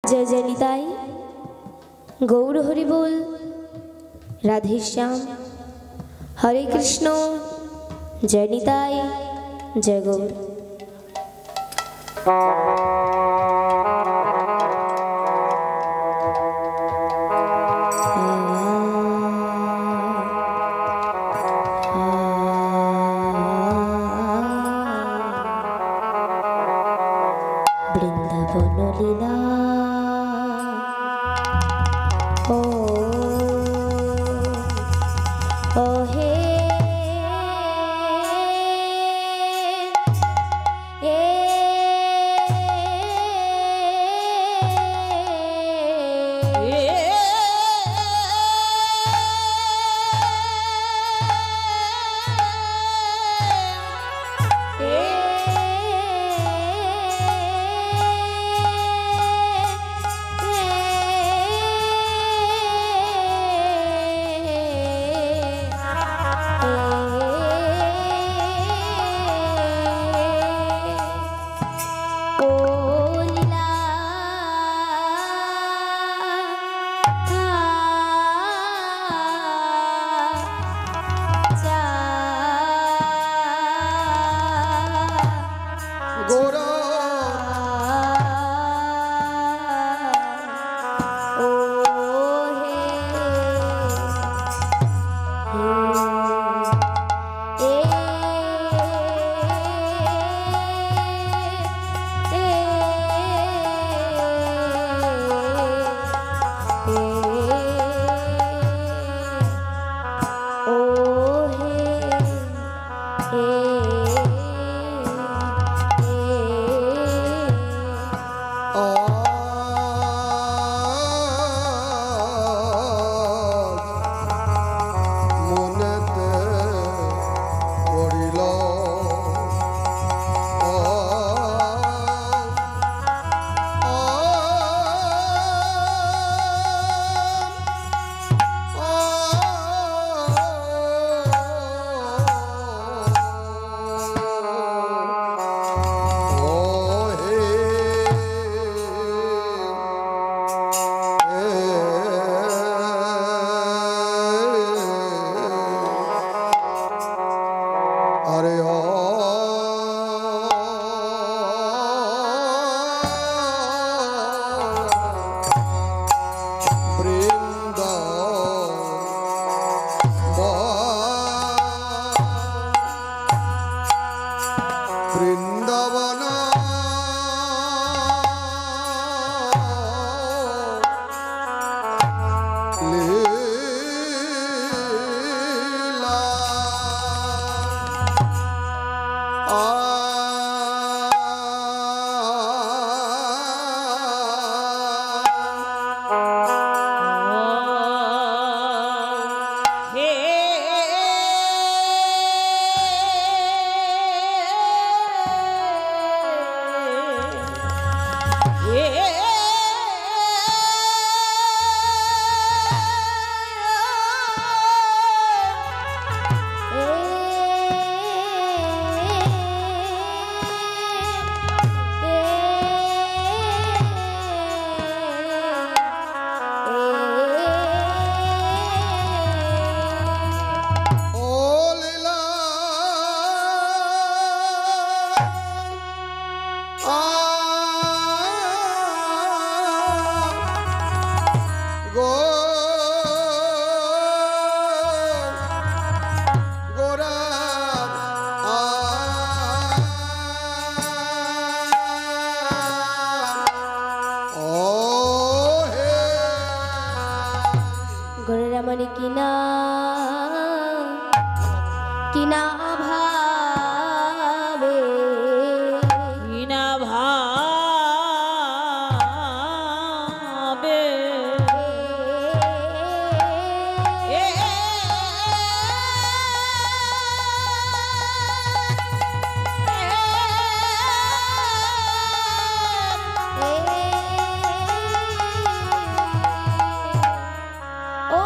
जय जय निताई गौर हरि बोल राधे श्याम हरे कृष्ण जय निताई जय गौर। वृंदावन लीला ओ हे गोरेरामणि किना किना भावे किना भावे ओ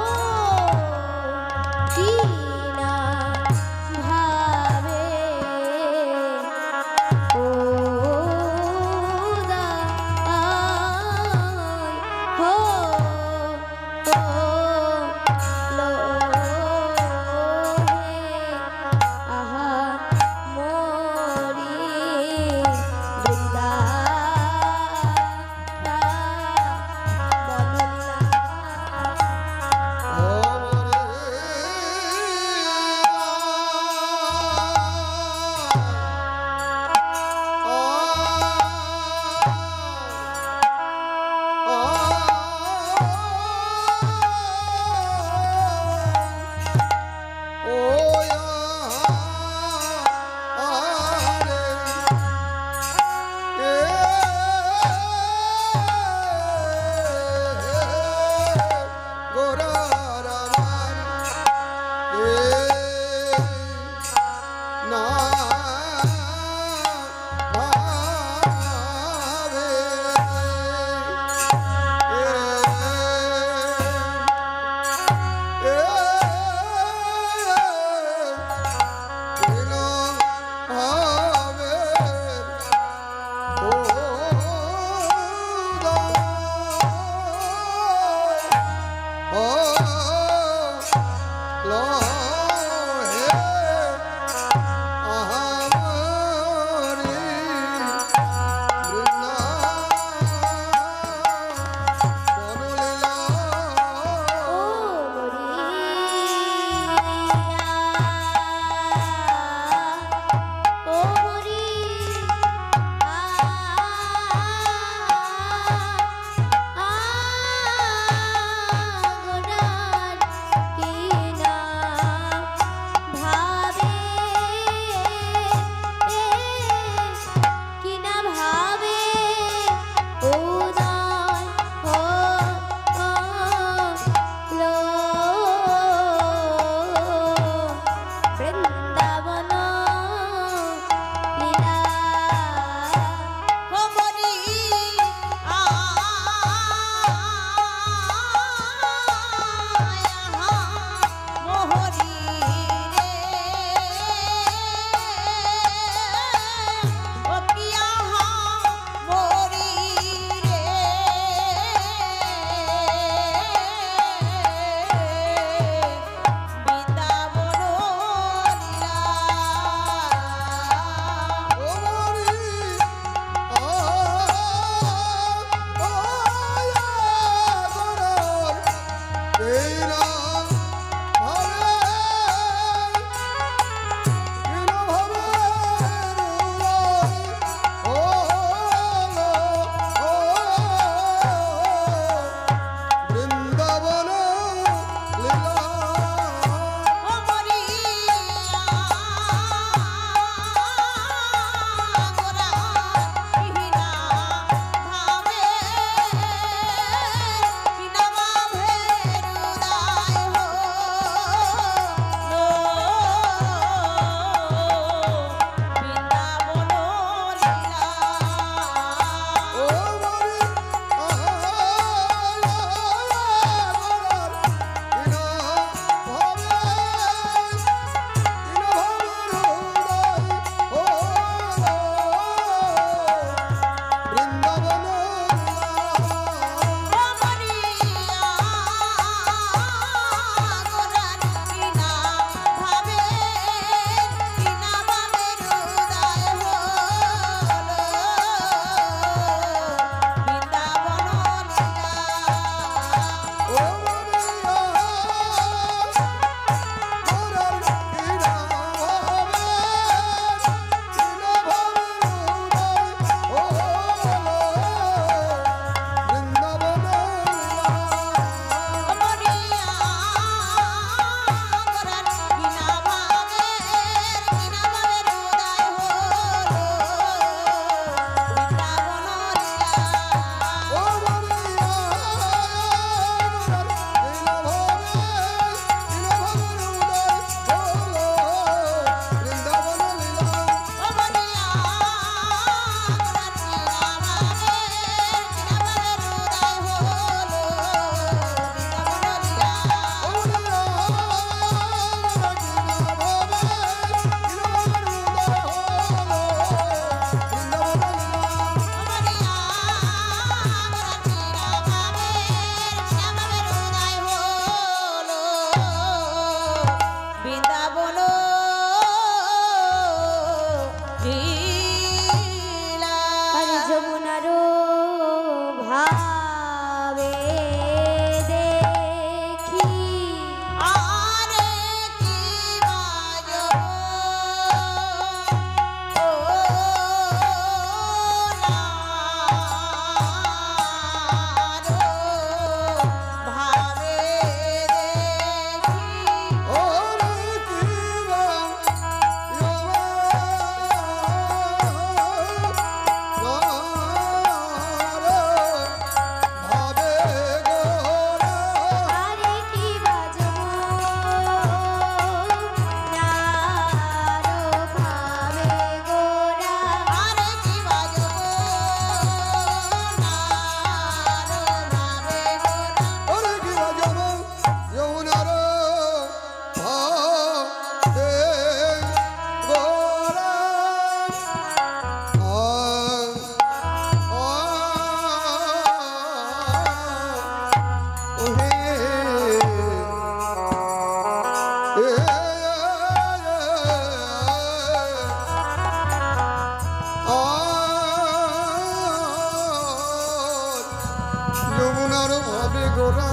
যমুনার ভাবে গোরা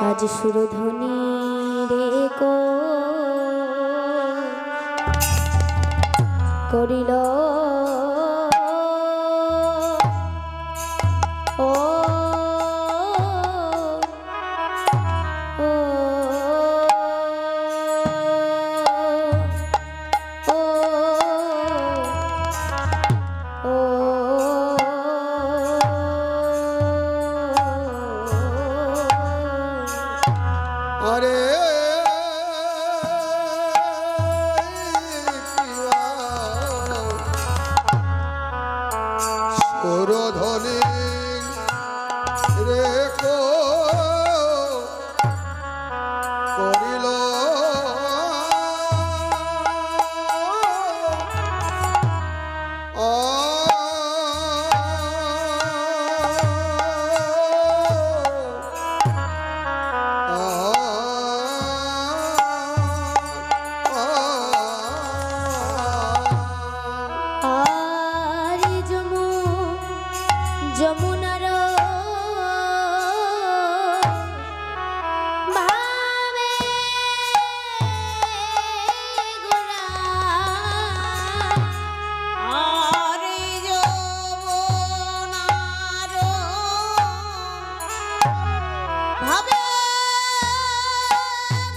আজ সুরধ্বনি রে করিল ও আরে সুরধ্বনি রে করিল যমুনার ভাবে গোরা আরে যমুনার ভাবে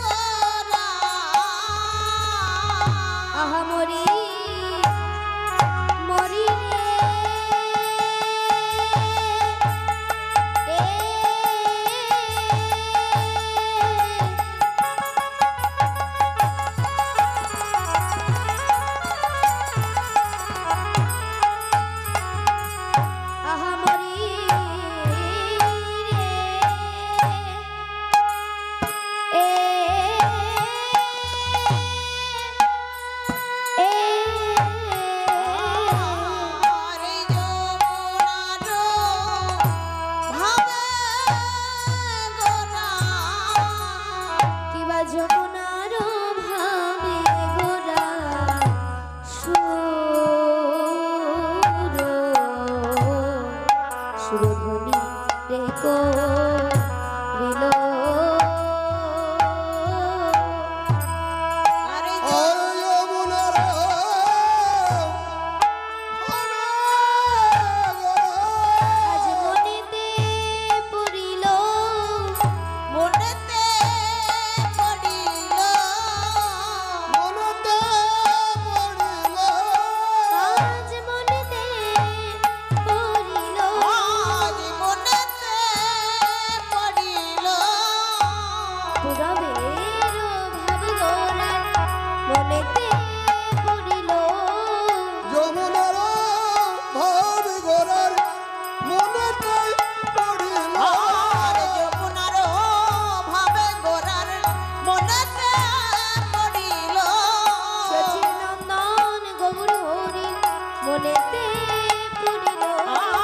গোরা আহা মরি মরি যমুনার ভাবে গোরা সুরধ্বনি রে করিল আজ মনেতে পড়িল মনেতে আজ মনেতে পড়িল পুরবের ভাবি গোরার মনেতে পড়িল যমুনার ভাবে গোরার মনেতে পড়িল যমুনার ভাবে গোরার মনেতে পড়িল সচিনন্দন গৌর হরি মনেতে পড়িল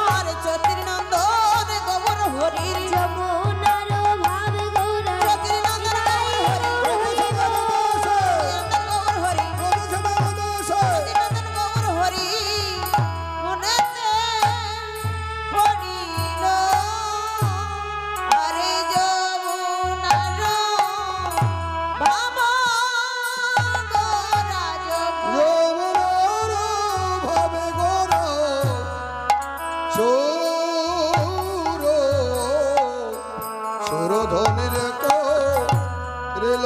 আর জ্যোতির্নন্দন গোবর হরির যমুনার ভাবে গোরা জ্যোতির্নন্দন গোবর হরি জ্যোতির্নন্দন গোবর হরি মনেতে পড়িল আরে যমুনার বাবা গোরা যমুনার ভাবে গোরা সুরধ্বনি রে করিল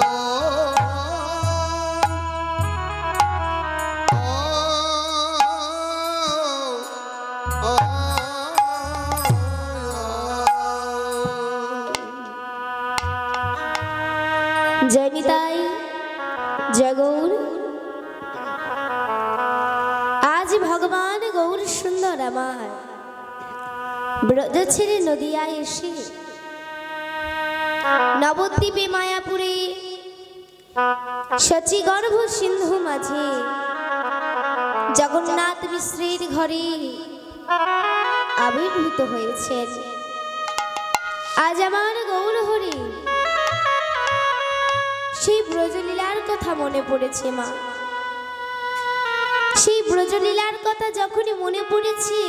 জয় নিতাই জয় গৌর। আজ ভগবান গৌর সুন্দর আমার ব্রজ ছেড়ে নদিয়ায় এসে নবদ্বীপে মায়াপুরে শচীগর্ভ সিন্ধু মাঝে জগন্নাথ মিশ্রের ঘরে আবির্ভূত হয়েছেন। আজ আমার গৌর হরি সেই ব্রজলীলার কথা মনে পড়েছে মা। সেই ব্রজলীলার কথা যখনই মনে পড়েছে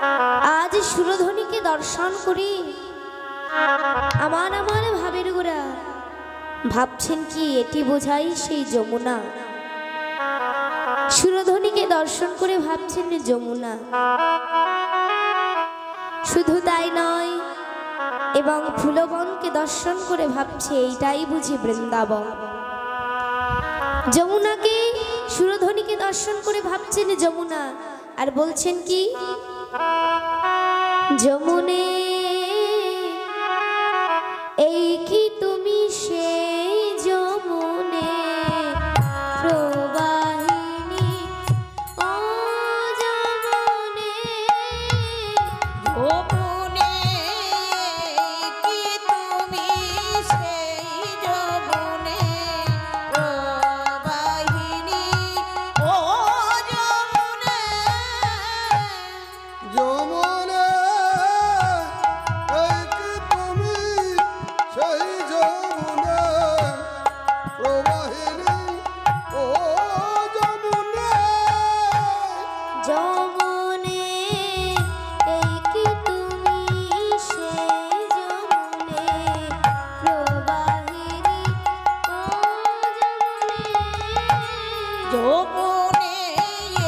আজ সুরধ্বনিকে দর্শন করি আমার আমার ভাবের গোড়া ভাবছেন কি এটি বোঝাই সেই যমুনা। সুরধ্বনিকে দর্শন করে ভাবছেন যমুনা। শুধু তাই নয়, এবং ফুলবনকে দর্শন করে ভাবছে এইটাই বুঝি বৃন্দাবন। যমুনাকে সুরধ্বনিকে দর্শন করে ভাবছেন যমুনা, আর বলছেন কি যমুনে এই কি তুমি সেই যমুনে প্রবাহিনী ও যমুনে যমুনে কি তুমি সেই যমুনে প্রবাহিনী ও যমুনে যমুনে এই কি তুমি সেই যমুনে প্রবাহিনী ও যমুনে যমুনে এই কি তুমি সেই যমুনে প্রবাহিনী ও যমুনে যমুনে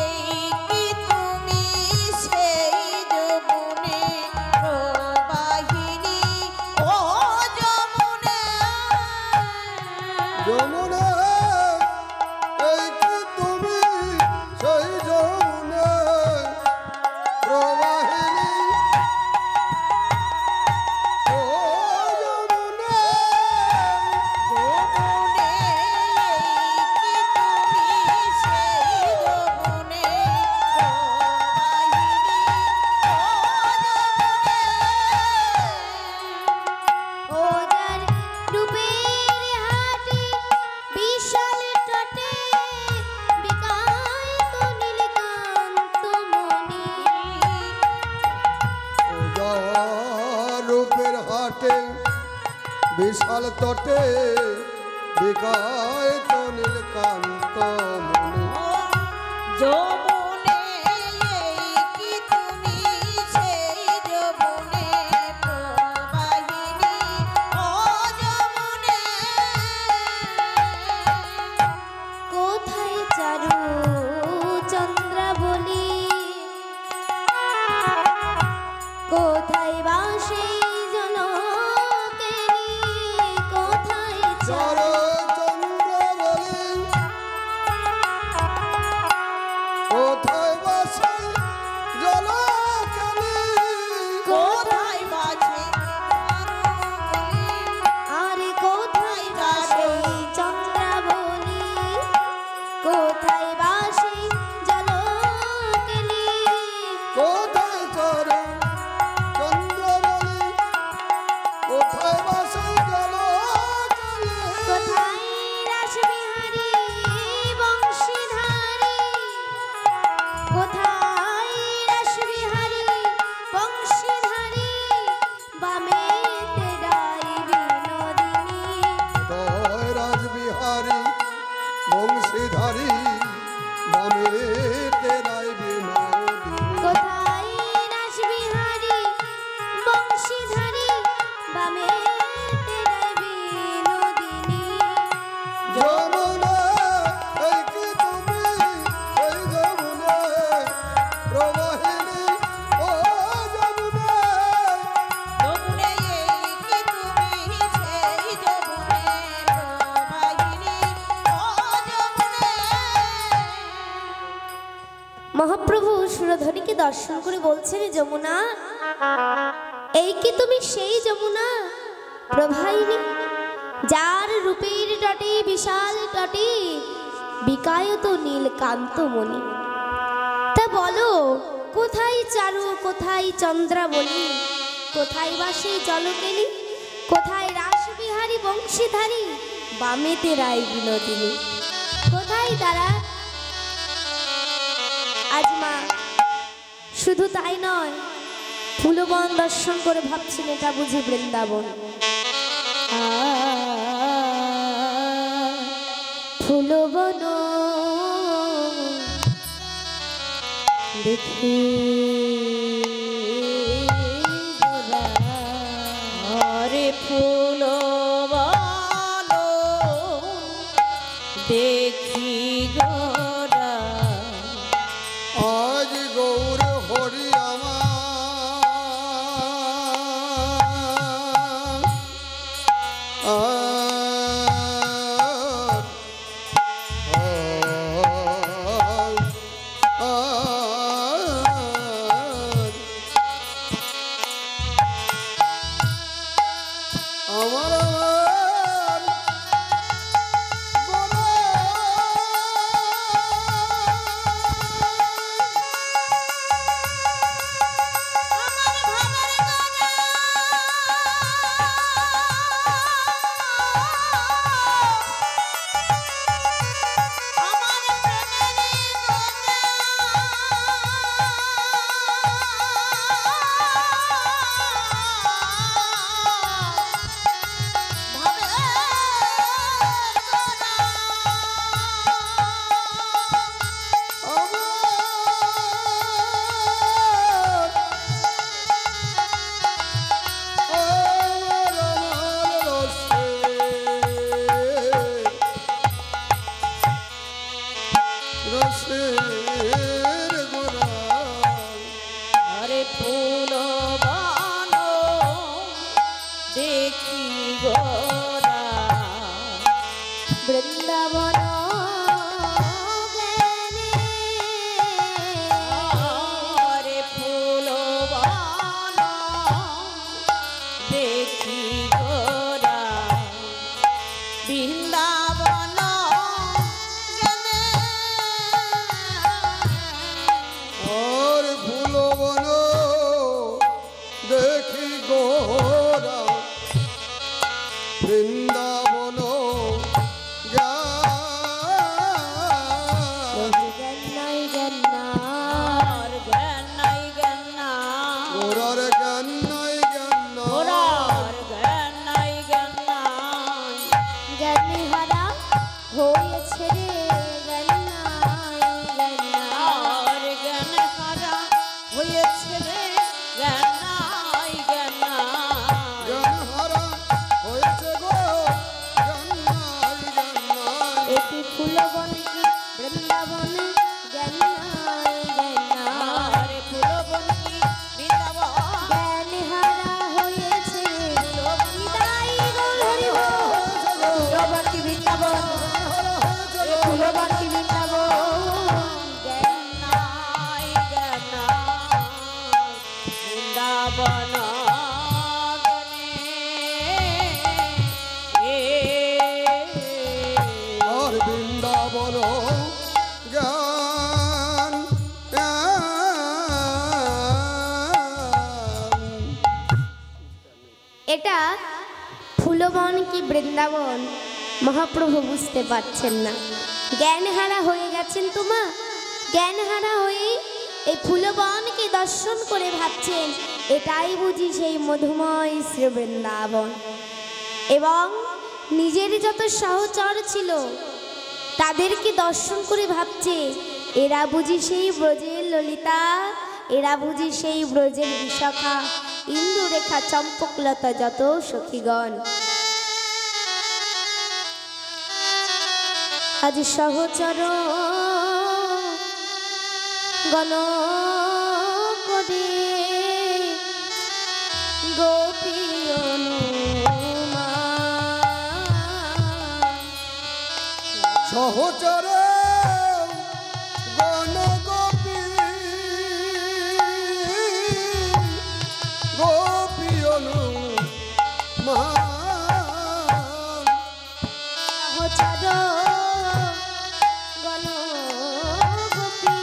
এই কি তুমি সেই যমুনে প্রবাহিনী ও যমুনে যমুনে এই কি তুমি সেই যমুনে প্রবাহিনী ও যমুনে যমুনে এই কি তুমি সেই যমুনে প্রবাহিনী ও যমুনে ওদের রূপের হাটে বিশাল তটে বিকায় তো নীলকান্ত মণি। যার রূপের হাটে বিশাল তটে বিকায় তো নীলকান্ত মণি যমুনে এই কি তুমি সেই যমুনে প্রবাহিনী ও যমুনে কোথায় চারু চন্দ্রাবলী, কোথায় বা সেই জনকেলি, কোথায় চার চারু চন্দ্র বলি কোথায় বাসে জলকালি কোথায় বাজে আর কোথায় বা সেই চন্দ্রাবলী, কোথায় বা সেই জলকেলি, কোথায় চার চন্দ্র বলি কোথায় বাসে জলকালি কোথায় রাসবিহারী বংশীধারী, কোথায় রাসবিহারী বংশীধারী, বামে তেরাই বিনোদিনী, তয় রাজবিহারী বংশীধারী বামে তেরাই বিনোদিনী কোথায় রাসবিহারী বংশীধারী, বামে তেরাই বিনোদিনী। যমুনা এই কি তুমি সেই যমুনা প্রবাহিনী ও যমুনা যমুনে এই কি তুমি সেই যমুনে প্রবাহিনী ও যমুনে মহাপ্রভু সুরধ্বনিকে দর্শন করে বলছেন যমুনা এই কি তুমি সেই যমুনা প্রবাহিনী, যার রূপের তটে বিশাল তটে বিকায়ত নীলকান্ত মণি। তা বলো কোথায় চারু, কোথায় চন্দ্রাবলী, কোথায় বা সেই জলকেলি, কোথায় রাসবিহারী বংশীধারী, বামে তেরাই বিনোদিনী, কোথায় তারা? আজ মা শুধু তাই নয়, ফুলবন দর্শন করে ভাবছেন এটা বুঝি বৃন্দাবন। ফুলবন দেখি ফুল বন দেখি গোরা বৃন্দাবন জ্ঞানে আরে ফুল বন দেখি গোরা বৃন্দাবন গেলে আর ফুল বন দেখি গোরা বৃন্দাবন জ্ঞান নাই জ্ঞান নাই আর জ্ঞান নাই জ্ঞান নাই গোরার জ্ঞান নাই জ্ঞান নাই ওরার জ্ঞান নাই জ্ঞান নাই জ্ঞানে হারা হয়েছে রে জ্ঞান নাই জ্ঞান নাই আর জ্ঞান হারা হয়েছে রে জ্ঞান নাই জ্ঞান নাই জ্ঞান হারা হয়েছে গো জ্ঞান নাই জ্ঞান নাই এটি ফুলবন কি বৃন্দাবন জ্ঞান নাই জ্ঞান নাই আর ফুলবন কি বৃন্দাবন জ্ঞান হারা হয়েছে নিতাই গৌর হরি বল। ফুলবন কি বৃন্দাবন ফুলবন কি বৃন্দাবন জ্ঞান নাই জ্ঞান নাই বৃন্দাবন আর বৃন্দাবন জ্ঞান এটা ফুলবন কি বৃন্দাবন মহাপ্রভু বুঝতে পারছেন না জ্ঞানহারা হয়ে গেছেন তোমা জ্ঞানহারা হয়ে এই ফুলবনকে দর্শন করে ভাবছেন এটাই বুঝি সেই মধুময় শ্রী বৃন্দাবন এবং নিজের যত সহচর ছিল তাদেরকে দর্শন করে ভাবছে এরা বুঝি সেই ব্রজের ললিতা এরা বুঝি সেই ব্রজের বিশাখা ইন্দুরেখা চম্পকলতা যত সখীগণ আজ সহচর গণ করে গোপী সহচরে গণ গোপী গোপী অনুমান সহচর গণ গোপী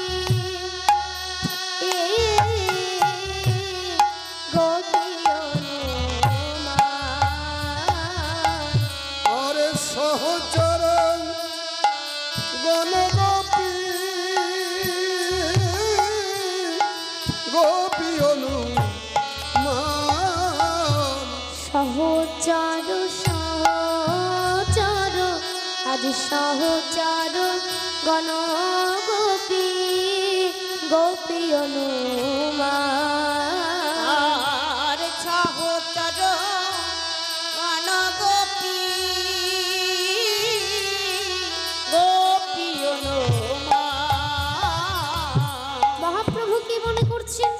গোপী অনুমান আরে সহচর গণ গোপী গোপী অনুমান সহচর সহচর আজ সহচর গণ গোপী গোপী অনুমান আর সহচর গণগোপী গোপী অনুমান মহাপ্রভু কি মনে করছেন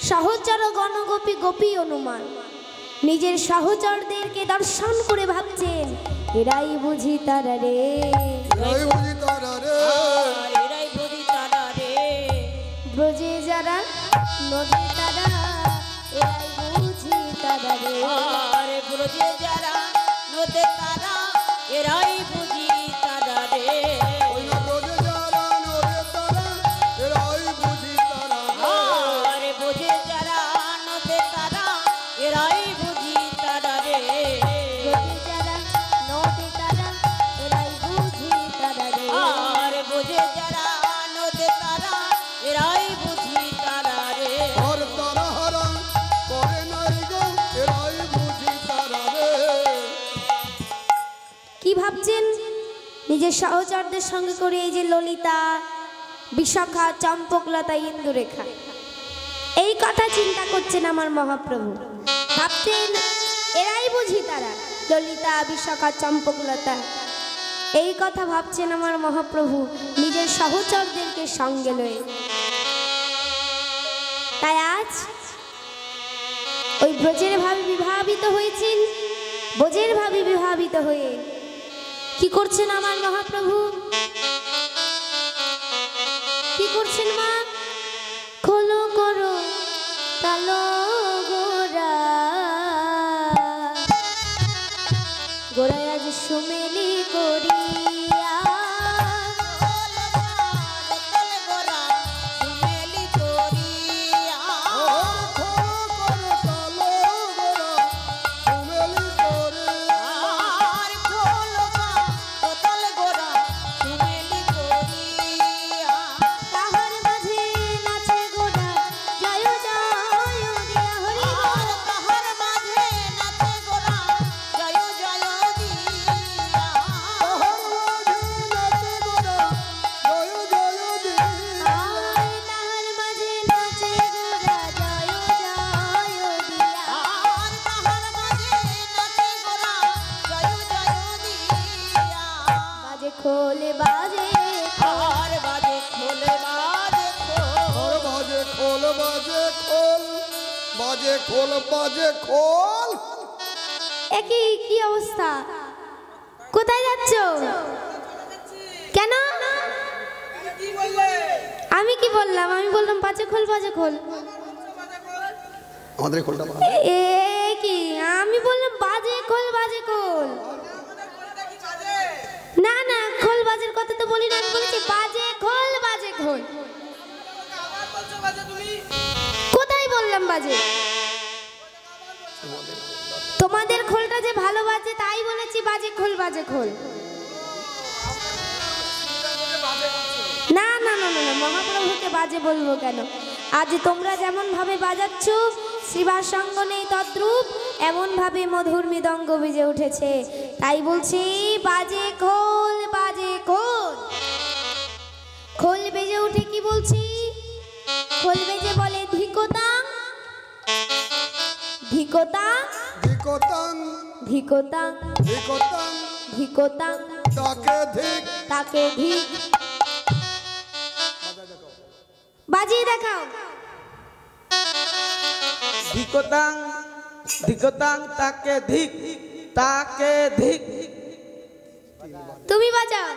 সহচর গণগোপী গোপী অনুমান নিজের সহচরদেরকে দর্শন করে ভাবছেন এরাই বুঝি তারা রে এই বুঝি তারা রে আর এরাই বুঝি তারা রে ব্রজে যারা নদী তারা এরাই বুঝি তারা রে আর ব্রজে যারা নদে তারা এরাই বুঝি তারা রে ওই না ব্রজে যারা নদে তারা এরাই বুঝি তারা রে আর বুঝে যারা নদে তারা এরাই বুঝি তারা রে ব্রজে যারা নদী তারা এরাই বুঝি তারা রে আর বুঝে যারা নদে তারা এরাই বুঝি তারা রে আর তারা হারা করে নাই গো এরাই বুঝি তারা রে কি ভাবছেন নিজের সহচরদের সঙ্গে করে এই যে ললিতা বিশাখা চম্পকলতা ইন্দুরেখা এই কথা চিন্তা করছেন আমার মহাপ্রভু ভাবছেন এরাই বুঝি তারা ললিতা বিশাখা চম্পকলতা এই কথা ভাবছেন আমার মহাপ্রভু নিজের সহচরদেরকে সঙ্গে লয়ে তাই আজ আজ ওই ব্রজের ভাবে বিভাবিত হয়েছেন, ব্রজের ভাবে বিভাবিত হয়ে কি করছেন আমার মহাপ্রভু? কি করছেন মা? খোলো করো কালো গোরা, গোড়ায় আজ সুমেলি করিয়া। খোলে বাজে খোল বাজে খোল বাজে খোল বাজে খোল বাজে খোল বাজে খোল বাজে খোল। একই কি অবস্থা? কোথায় যাচ্ছ? কেন? আমি কি বললাম? আমি বললাম বাজে খোল বাজে খোল। আমাদের খোলটা এ কি? আমি বললাম বাজে খোল বাজে খোল। না না, খোল বাজের কথা তো বলি না, আমি বলছি বাজে খোল বাজে খোল। কোথায় বললাম বাজে? তোমাদের খোলটা যে ভালো বাজে তাই বলেছি বাজে খোল বাজে খোল। না না না না, মহাপ্রভুকে বাজে বলবো কেন? আজ তোমরা যেমন ভাবে বাজাচ্ছ শিবার সঙ্গ নেই তদ্রূপ এমন ভাবে মধুর মৃদঙ্গ বেজে উঠেছে, তাই বলছি বাজে খোল বাজে খোল। খোল বেজে উঠে কি বলছি? খোল বেজে বলে ধিকোতাং ধিকোতাং ধিকোতাং ধিকোতাং ধিকোতাং ধিকোতাং তাকে ধিক তাকে ধিক। বাজিয়ে দেখাও। ধিকোতাং ধিকোতাং তাকে ধিক তাকে ধিক। তুমি বাজাও।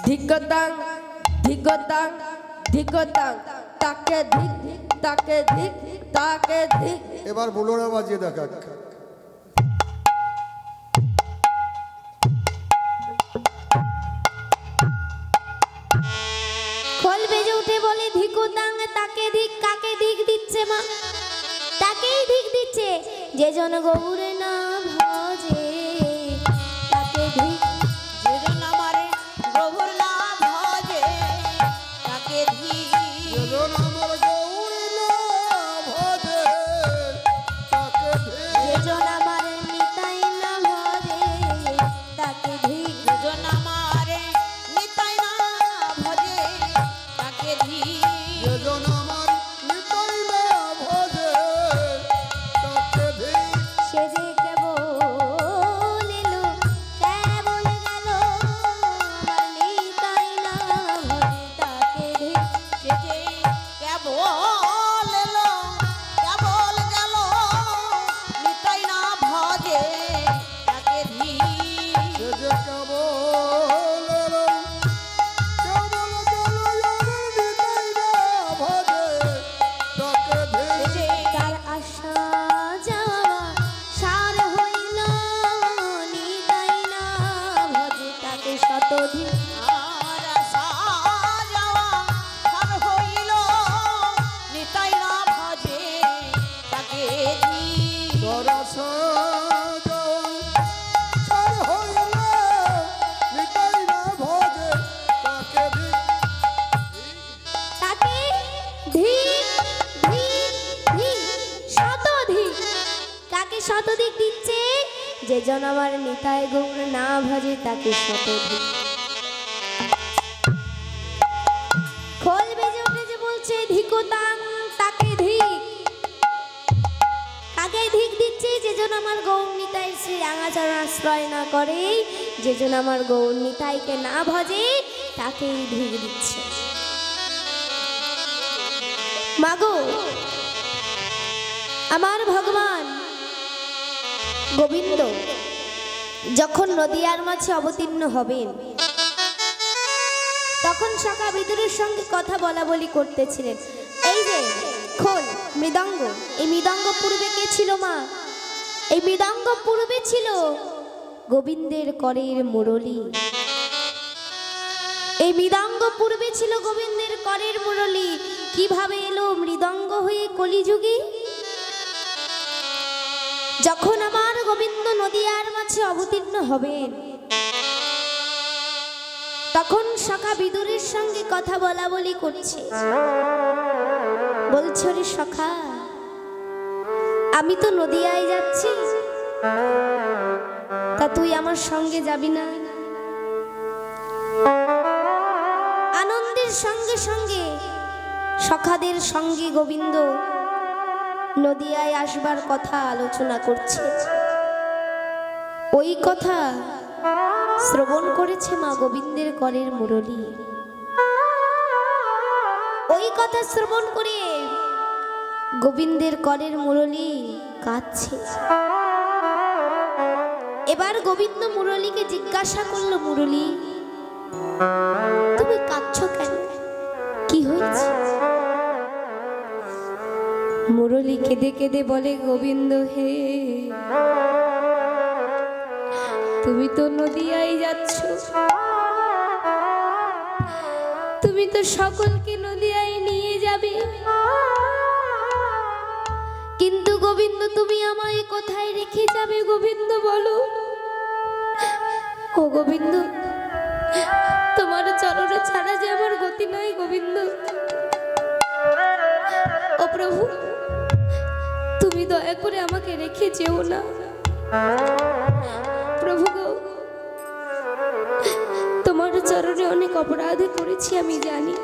ধিকোতাং ধিকোতাং ধিকোতাং তাকে ধিক তাকে ধিক তাকে ধিক। এবার বুলোরা বাজিয়ে দেখা। খোল বেজে উঠে বলে ধিকোতাং তাকে ধিক। কাকে ধিক দিচ্ছে মা? তাকেই ধিক দিচ্ছে যে জন গৌর না ভজে তাকে ধিক। যে জন আমারে গৌর না ভজে তাকে ধিক। যেজন আমার গৌর না ভজে তাকে ধিক। যে জন আমার নিতাই না ভজে তাকে ধিক। যে জন আমারে নিতাই না ভজে তাকে ধিক। যেজন আমার নিতাই না ভজে তাকে ধিক। সে যে কেবল এলো কেবল গেল আমার নিতাই না ভজে তাকে ধিক। সে যে কেবল এলো কেবল গেল নিতাই না ভজে তাকে ধিক। সে যে কেবল এলো কেবল গেল আমার নিতাই না ভজে তাকে ধিক। সে যে তার আশা যাওয়া সার হইল নিতাই না ভজে তাকে শতধিক। আর আশা যাওয়া সার হইল নিতাই না ভজে তাকে ধিক। দরসা যাওয়া সার হইল নিতাই না ভজে তাকে ধিক। তাকে ধিক ধিক ধিক শতধিক। কাকে শতধিক দিচ্ছে? যে জন আমার নিতাই গৌর না ভজে তাকে শতধিক। খোল বেজে উঠে যে বলছে ধিকোতাং তাকে ধিক। কাকে ধিক দিচ্ছে? যে জন আমার গৌর নিতাই শ্রী রাঙাচরণ আশ্রয় না করে, যে জন আমার গৌর নিতাইকে না ভজে তাকেই ধিক দিচ্ছে। মাগো আমার ভগবান গোবিন্দ যখন নদিয়ার মাঝে অবতীর্ণ হবেন তখন সখা বিদুরের সঙ্গে কথা বলা বলি করতেছিলেন। এই যে খোল মৃদঙ্গ, এই মৃদঙ্গ পূর্বে কে ছিল মা? এই মৃদঙ্গ পূর্বে ছিল গোবিন্দের করের মুরলী। এই মৃদঙ্গ পূর্বে ছিল গোবিন্দের করের মুরলী। কিভাবে এলো মৃদঙ্গ হয়ে কলিযুগে? যখন আমার গোবিন্দ নদিয়ার মাঝে অবতীর্ণ হবেন তখন সখা বিদুরের সঙ্গে কথা বলা বলি করছে। বলছো রে সখা, আমি তো নদিয়ায় যাচ্ছি, তা তুই আমার সঙ্গে যাবি না? আনন্দের সঙ্গে সঙ্গে সখাদের সঙ্গে গোবিন্দ নদিয়ায় আসবার কথা আলোচনা করছে। ওই কথা শ্রবণ করেছে মা গোবিন্দের করের মুরলী। ওই কথা শ্রবণ করে গোবিন্দের করের মুরলী কাঁদছে। এবার গোবিন্দ মুরলীকে জিজ্ঞাসা করলো, মুরলী তুমি কাঁদছো কেন, কি হয়েছে? মুরলী কেঁদে কেঁদে বলে, গোবিন্দ হে, তুমি তো নদিয়ায় যাচ্ছ, তুমি তো সকলকে নদিয়ায় নিয়ে যাবে, কিন্তু গোবিন্দ তুমি আমায় কোথায় রেখে যাবে? গোবিন্দ বলো। ও গোবিন্দ, তোমার চরণে ছাড়া যে আমার গতি নাই গোবিন্দ। ও প্রভু, তুমি দয়া করে আমাকে রেখে যেও না প্রভু গো। তোমার চরণে অনেক অপরাধ করেছি আমি জানি,